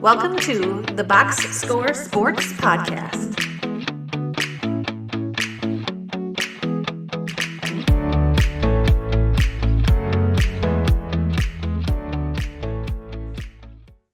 Welcome to the Box Score Sports Podcast.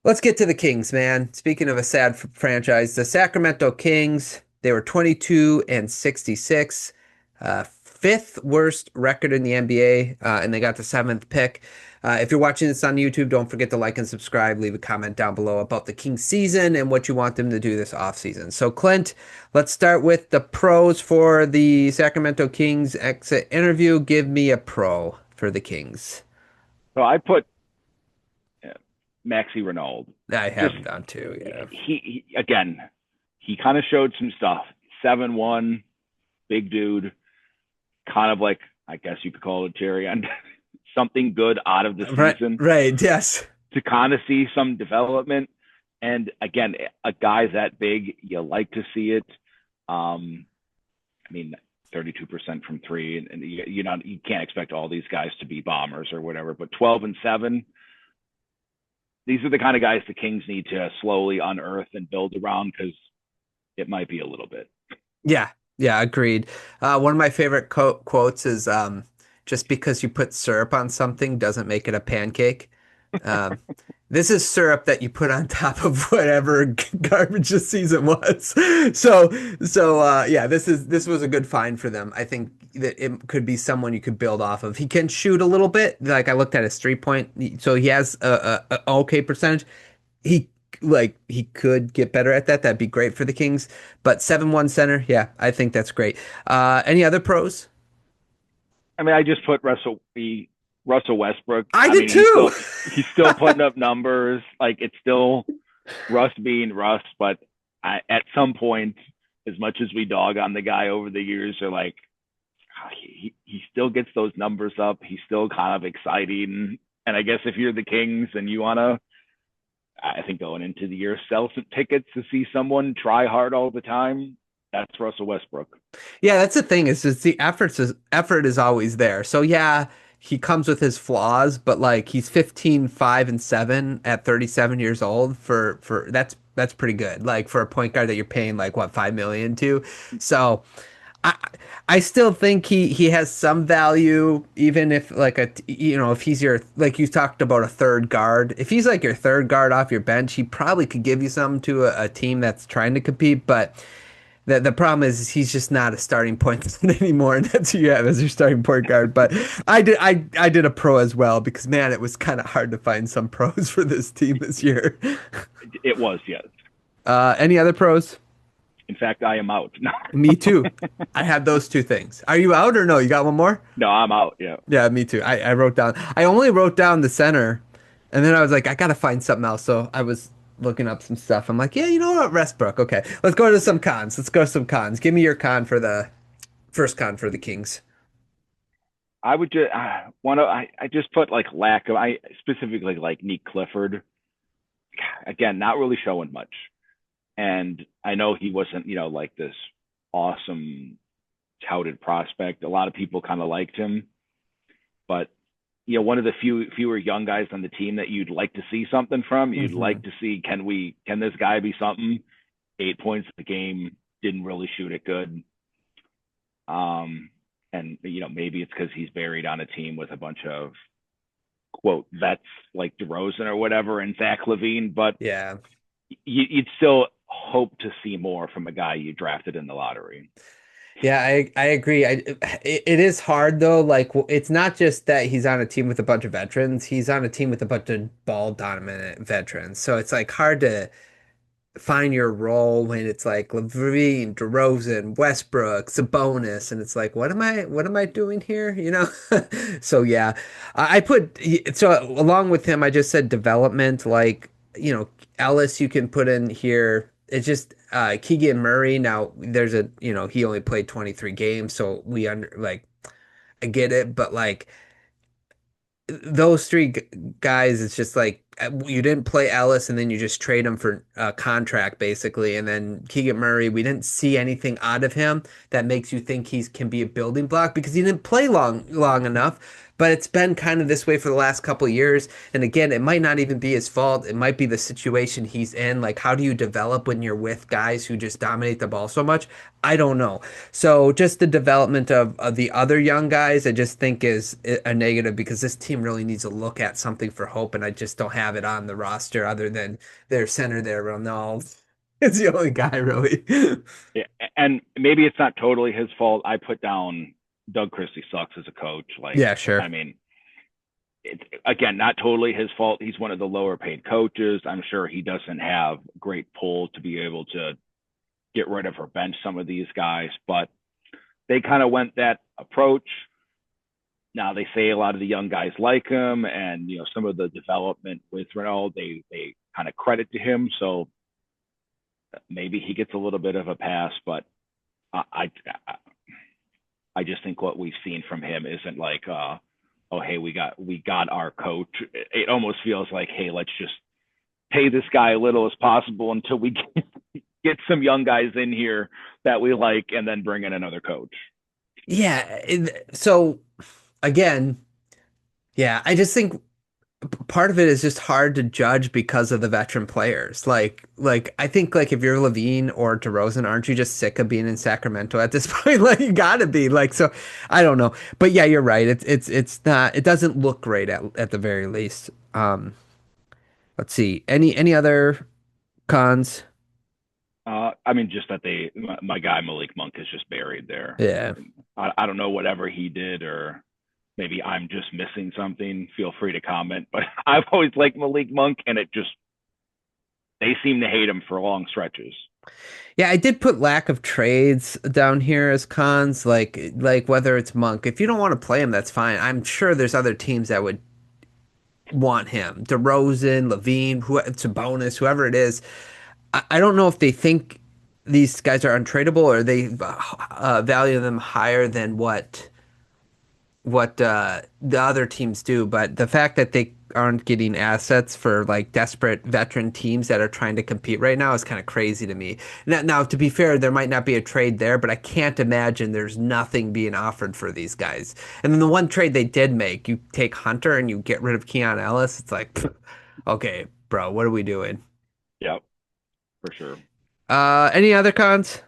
Let's get to the Kings, man. Speaking of a sad franchise, the Sacramento Kings, they were 22 and 66, fifth worst record in the NBA, and they got the seventh pick. If you're watching this on YouTube, don't forget to like and subscribe. Leave a comment down below about the Kings season and what you want them to do this offseason. So, Clint, let's start with the pros for the Sacramento Kings exit interview. Give me a pro for the Kings. So I put Maxi Renaud. I have done too, yeah. He again, he kind of showed some stuff. 7'1", big dude, kind of like, I guess you could call it cherry on something good out of the season. Right, yes. To kind of see some development. And again, a guy that big, you like to see it. I mean, 32% from three, and you can't expect all these guys to be bombers or whatever, but 12 and 7. These are the kind of guys the Kings need to slowly unearth and build around, because it might be a little bit. Yeah, agreed. One of my favorite quotes is just because you put syrup on something doesn't make it a pancake. This is syrup that you put on top of whatever garbage this season was. So yeah, this was a good find for them. I think that it could be someone you could build off of. He can shoot a little bit. Like, I looked at his 3-point, so he has a okay percentage. He could get better at that. That'd be great for the Kings. But 7'1" center, yeah, I think that's great. Any other pros? I mean, I just put Russell Westbrook. I did too. He's still putting up numbers. Like, it's still Russ being Russ, but at some point, as much as we dog on the guy over the years, are like, he still gets those numbers up. He's still kind of exciting. And I guess if you're the Kings and you want to, I think going into the year, sell some tickets to see someone try hard all the time, that's Russell Westbrook. Yeah, that's the thing, is just the effort is always there. So yeah, he comes with his flaws, but like, he's 15, 5, and 7 at 37 years old for that's pretty good. Like, for a point guard that you're paying like what, $5 million to. So I still think he has some value, even if like if he's your, like you talked about, a third guard. If he's like your third guard off your bench, he probably could give you some to a team that's trying to compete. But the problem is he's just not a starting point guard anymore, and that's who you have as your starting point guard. But I did a pro as well, because man, it was kind of hard to find some pros for this team this year. It was, yes. Any other pros? In fact, I am out. No. Me too. I had those two things. Are you out or no? You got one more? No, I'm out. Yeah. Yeah, me too. I wrote down. I only wrote down the center, and then I was like, I gotta find something else. So I was looking up some stuff. I'm like, yeah, you know what, Westbrook. Okay, let's go to some cons. Give me your con for the first con for the Kings. I would just I just put like lack of, I specifically like Nick Clifford. Again, not really showing much. And I know he wasn't, like this awesome touted prospect. A lot of people kind of liked him, but one of the fewer young guys on the team that you'd like to see something from. You'd like to see, can this guy be something? 8 points a game, didn't really shoot it good. And maybe it's because he's buried on a team with a bunch of quote vets like DeRozan or whatever and Zach LaVine, but yeah, you'd still hope to see more from a guy you drafted in the lottery. Yeah, I agree. It is hard though. Like, it's not just that he's on a team with a bunch of veterans. He's on a team with a bunch of ball dominant veterans. So it's like hard to find your role when it's like LaVine, DeRozan, Westbrook, Sabonis, and it's like, what am I doing here? So yeah, I put, so along with him, I just said development. Like, Ellis, you can put in here. It's just Keegan Murray. Now there's he only played 23 games, so I get it, but like those three guys, it's just like you didn't play Ellis, and then you just trade him for a contract basically, and then Keegan Murray, we didn't see anything out of him that makes you think he can be a building block, because he didn't play long enough. but it's been kind of this way for the last couple of years. And again, it might not even be his fault. It might be the situation he's in. Like, how do you develop when you're with guys who just dominate the ball so much? I don't know. So just the development of the other young guys, I just think is a negative because this team really needs to look at something for hope, and I just don't have it on the roster other than their center there, Ronald. It's the only guy really. Yeah, and maybe it's not totally his fault. I put down Doug Christie sucks as a coach. Like, Yeah, sure. I mean, again, not totally his fault. He's one of the lower paid coaches. I'm sure he doesn't have great pull to be able to get rid of or bench some of these guys, but they kind of went that approach. Now they say a lot of the young guys like him, and some of the development with Renault, they kind of credit to him. So maybe he gets a little bit of a pass, but I I just think what we've seen from him isn't like, oh hey, we got our coach. It almost feels like, hey, let's just pay this guy as little as possible until we get some young guys in here that we like, and then bring in another coach. Yeah. So again, yeah, I just think part of it is just hard to judge because of the veteran players. Like I think like if you're Levine or DeRozan, aren't you just sick of being in Sacramento at this point? Like you gotta be. Like so, I don't know. But yeah, you're right. It's not. It doesn't look great at the very least. Let's see. Any other cons? I mean, just that my guy Malik Monk is just buried there. Yeah. I don't know whatever he did, or maybe I'm just missing something. Feel free to comment, but I've always liked Malik Monk, and they seem to hate him for long stretches. Yeah, I did put lack of trades down here as cons, like whether it's Monk. If you don't want to play him, that's fine. I'm sure there's other teams that would want him. DeRozan, Levine, who it's a bonus, whoever it is. I don't know if they think these guys are untradeable or they value them higher than what the other teams do, but the fact that they aren't getting assets for like desperate veteran teams that are trying to compete right now is kind of crazy to me. Now, to be fair, there might not be a trade there, but I can't imagine there's nothing being offered for these guys. And then the one trade they did make, you take Hunter and you get rid of Keon Ellis. It's like, okay, bro, what are we doing? Yep, for sure. Any other cons?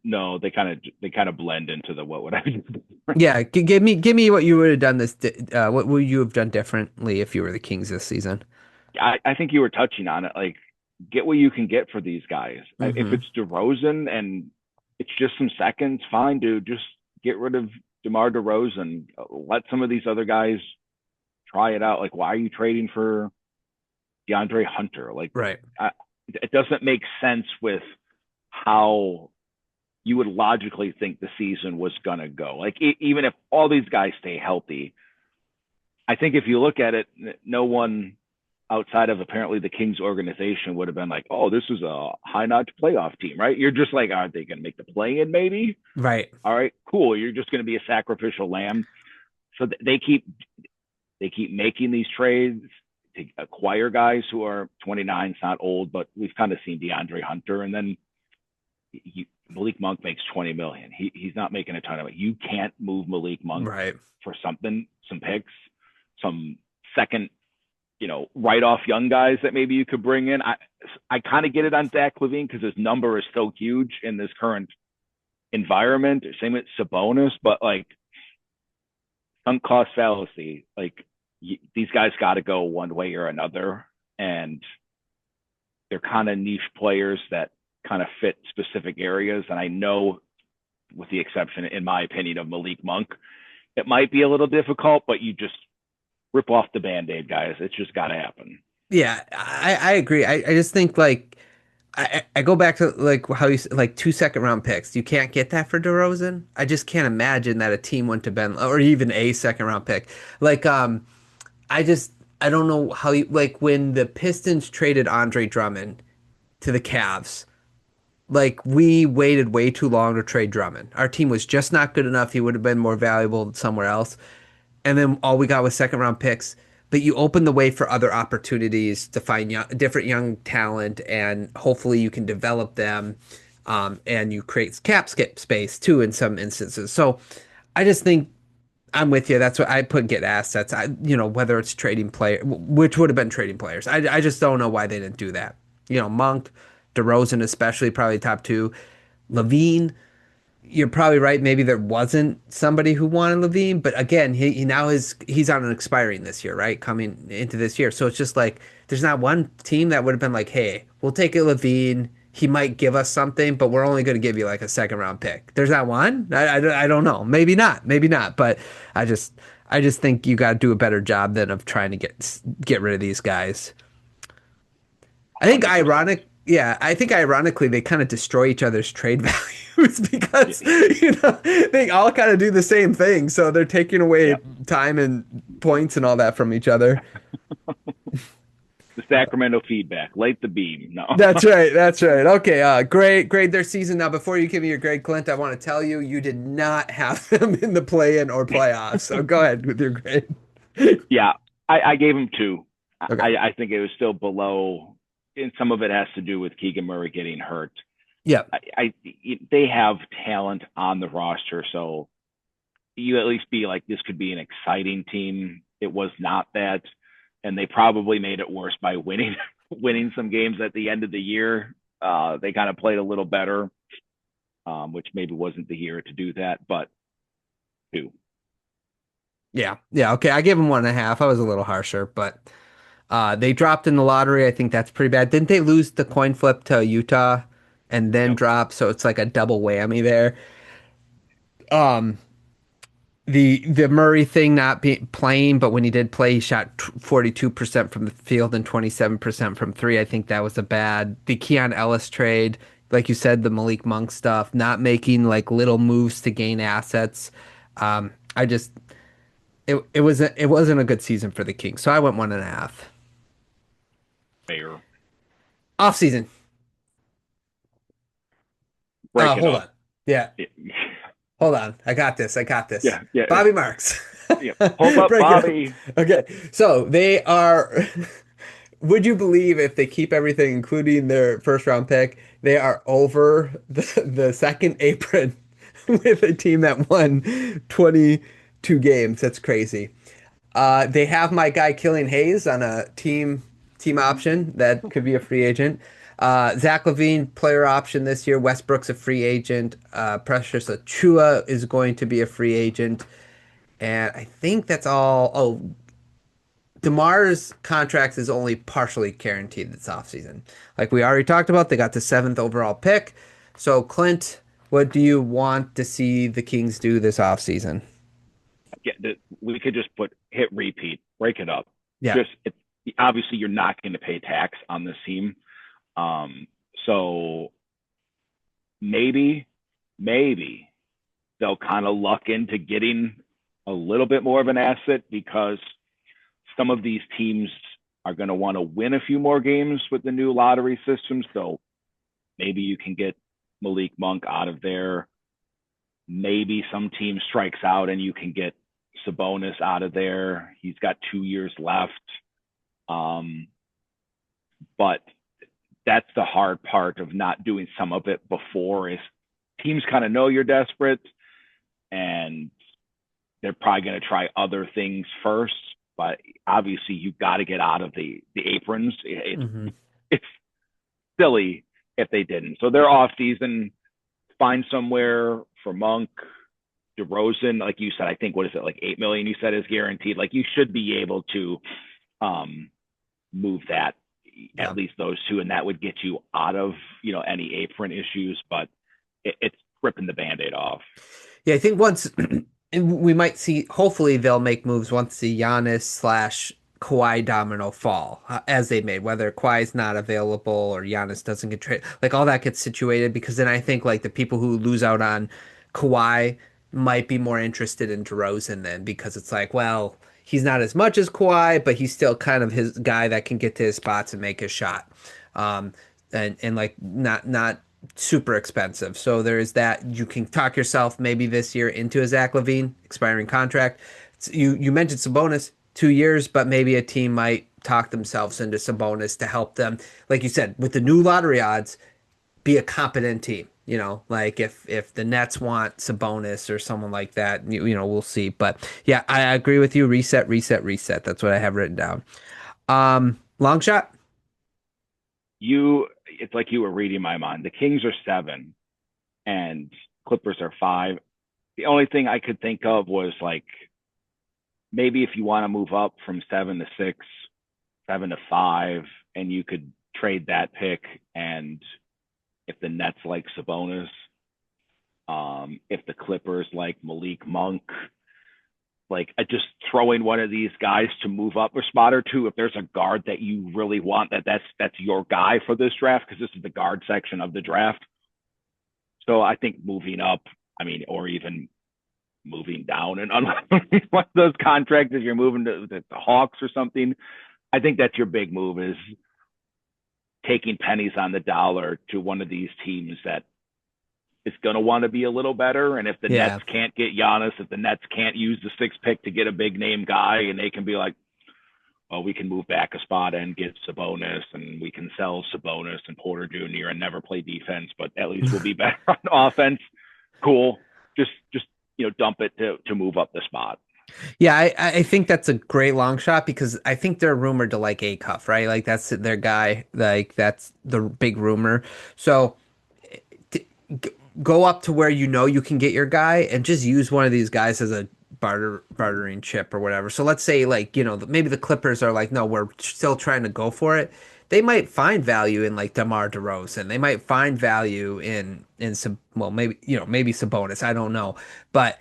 No, they kind of blend into the what would I do? Yeah, give me what you would have done what would you have done differently if you were the Kings this season? I think you were touching on it. Like, get what you can get for these guys. If Hmm. it's DeRozan and it's just some seconds, fine, dude. Just get rid of DeMar DeRozan. Let some of these other guys try it out. Like, why are you trading for DeAndre Hunter? Like, Right. it doesn't make sense with how you would logically think the season was gonna go. Like, even if all these guys stay healthy, I think if you look at it, no one outside of apparently the Kings organization would have been like, "Oh, this is a high notch playoff team," right? You're just like, "Are they going to make the play in? Maybe." Right. All right, cool. You're just going to be a sacrificial lamb. So they keep making these trades to acquire guys who are 29. It's not old, but we've kind of seen DeAndre Hunter, and then Malik Monk makes 20 million. He's not making a ton of it. You can't move Malik Monk Right. for something, some picks, some second, write off young guys that maybe you could bring in. I kind of get it on Zach LaVine because his number is so huge in this current environment. Same with Sabonis, but like sunk cost fallacy. Like, these guys got to go one way or another, and they're kind of niche players that kind of fit specific areas. And I know, with the exception, in my opinion, of Malik Monk, it might be a little difficult, but you just rip off the band-aid, guys. It's just got to happen. Yeah, I agree. I just think like I go back to like how you like 2 second round picks. You can't get that for DeRozan. I just can't imagine that a team went to Ben or even a second round pick. Like I just I don't know how you like when the Pistons traded Andre Drummond to the Cavs. Like we waited way too long to trade Drummond. Our team was just not good enough. He would have been more valuable somewhere else. And then all we got was second round picks. But you open the way for other opportunities to find different young talent, and hopefully you can develop them, and you create space too in some instances. So I just think I'm with you. That's what I put get assets. Whether it's trading player, which would have been trading players. I just don't know why they didn't do that. Monk, DeRozan, especially probably top two. Levine, you're probably right. Maybe there wasn't somebody who wanted Levine, but again, he now he's on an expiring this year, right? Coming into this year, so it's just like there's not one team that would have been like, hey, we'll take a Levine. He might give us something, but we're only going to give you like a second round pick. There's not one. I don't know. Maybe not. But I just I just think you got to do a better job than of trying to get rid of these guys. I think 100%. I think ironically they kind of destroy each other's trade values because Yeah. they all kind of do the same thing. So they're taking away Yep. time and points and all that from each other. The Sacramento feedback. Light the beam. No. That's right. That's right. Okay. Grade their season. Now, before you give me your grade, Clint, I want to tell you you did not have them in the play-in or playoffs. So go ahead with your grade. Yeah, I gave him two. Okay. I think it was still below, and some of it has to do with Keegan Murray getting hurt. Yeah. I they have talent on the roster, so you at least be like, this could be an exciting team. It was not that, and they probably made it worse by winning winning some games at the end of the year. They kind of played a little better, which maybe wasn't the year to do that, but two. Yeah. Yeah. Okay. I gave them 1.5. I was a little harsher, but they dropped in the lottery. I think that's pretty bad. Didn't they lose the coin flip to Utah and then Yep. drop? So it's like a double whammy there. Um, the Murray thing not being playing, but when he did play, he shot 42% from the field and 27% from three. I think that was a bad. The Keon Ellis trade, like you said, the Malik Monk stuff, not making like little moves to gain assets. I just it wasn't a good season for the Kings, so I went 1.5. Fair. Off season. Break it Hold up. on. Yeah, Yeah, hold on. I got this. I got this. yeah, yeah. Bobby Marks. Yeah. Hold up, Break it up. Bobby. Okay, so they are. Would you believe if they keep everything, including their first round pick, they are over the second apron with a team that won 22 games? That's crazy. They have my guy Killian Hayes on a team option that could be a free agent. Zach Levine player option this year. Westbrook's a free agent. Precious Achua is going to be a free agent, and I think that's all. Oh, DeMar's contract is only partially guaranteed this offseason. Like we already talked about, they got the seventh overall pick. So, Clint, what do you want to see the Kings do this offseason? We could just put hit repeat, break it up. Yeah. Just obviously you're not going to pay tax on this team. So maybe they'll kind of luck into getting a little bit more of an asset because some of these teams are going to want to win a few more games with the new lottery system. So maybe you can get Malik Monk out of there. Maybe some team strikes out and you can get Sabonis out of there. He's got 2 years left. But that's the hard part of not doing some of it before is teams kind of know you're desperate and they're probably going to try other things first. But obviously you've got to get out of the aprons. Mm-hmm. It's silly if they didn't. So they're off season, find somewhere for Monk, DeRozan, like you said, I think, what is it, like 8 million you said is guaranteed. Like you should be able to move that, Yeah. at least those two, and that would get you out of, any apron issues, but it's ripping the Band-Aid off. Yeah, I think once we might see, hopefully they'll make moves once the Giannis slash Kawhi domino fall as they made, whether Kawhi's not available or Giannis doesn't get traded, like all that gets situated because then I think like the people who lose out on Kawhi might be more interested in DeRozan then because it's like, well, he's not as much as Kawhi, but he's still kind of his guy that can get to his spots and make his shot. Um, and like not super expensive. So there is that. You can talk yourself maybe this year into a Zach Levine expiring contract. You mentioned Sabonis 2 years, but maybe a team might talk themselves into Sabonis to help them. Like you said, with the new lottery odds, be a competent team. You know, like if the Nets want Sabonis or someone like that, we'll see. But yeah, I agree with you. Reset, reset, reset. That's what I have written down. Long shot. It's like you were reading my mind. The Kings are 7 and Clippers are 5. The only thing I could think of was like maybe if you want to move up from 7 to 6, 7 to 5, and you could trade that pick. And if the Nets like Sabonis, if the Clippers like Malik Monk, like just throwing one of these guys to move up a spot or two. If there's a guard that you really want, that's your guy for this draft, because this is the guard section of the draft. So I think moving up, I mean, or even moving down and unlocking one of those contracts if you're moving to the Hawks or something. I think that's your big move, is taking pennies on the dollar to one of these teams that is going to want to be a little better. And if the Nets can't get Giannis, if the Nets can't use the 6th pick to get a big name guy, and they can be like, well, we can move back a spot and get Sabonis, and we can sell Sabonis and Porter Jr. and never play defense, but at least we'll be better on offense. Cool. Just dump it to move up the spot. Yeah, I think that's a great long shot, because I think they're rumored to like Acuff, right? Like that's their guy. Like that's the big rumor. So go up to where you can get your guy and just use one of these guys as a bartering chip or whatever. So let's say like, maybe the Clippers are like, no, we're still trying to go for it. They might find value in like DeMar DeRozan. They might find value in some, well, maybe Sabonis. I don't know. But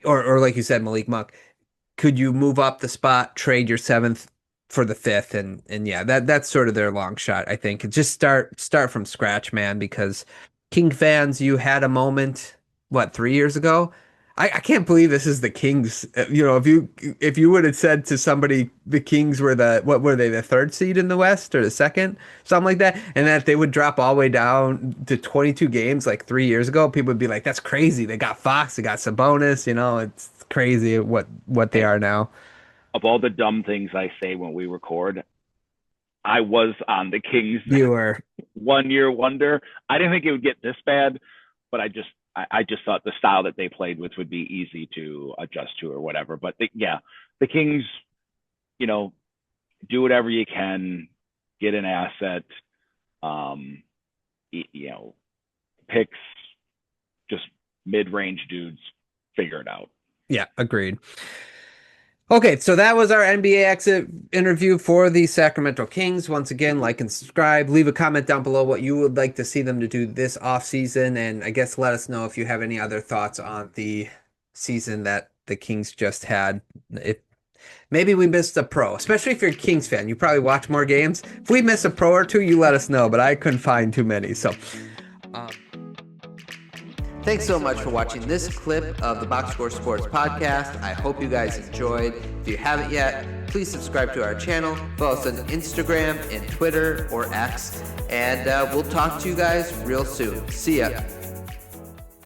or like you said, Malik Monk. Could you move up the spot, trade your 7th for the 5th, and yeah, that's sort of their long shot, I think. Just start from scratch, man, because King fans, you had a moment, 3 years ago? I can't believe this is the Kings. If you would have said to somebody the Kings were the 3rd seed in the West or the 2nd, something like that, and that they would drop all the way down to 22 games like 3 years ago, people would be like, that's crazy. They got Fox, they got Sabonis, it's crazy what they are now. Of all the dumb things I say when we record, I was on the Kings. You were 1 year wonder. I didn't think it would get this bad, but I just thought the style that they played with would be easy to adjust to or whatever. But the Kings, do whatever you can, get an asset, picks, just mid-range dudes, figure it out. Yeah, agreed. Okay, so that was our NBA exit interview for the Sacramento Kings. Once again, like and subscribe. Leave a comment down below what you would like to see them to do this offseason. And I guess let us know if you have any other thoughts on the season that the Kings just had. Maybe we missed a pro, especially if you're a Kings fan. You probably watch more games. If we miss a pro or two, you let us know. But I couldn't find too many. So thanks so much for watching this clip of the Box Score Sports Podcast. I hope you guys enjoyed. If you haven't yet, please subscribe to our channel. Follow us on Instagram and Twitter or X. And we'll talk to you guys real soon. See ya.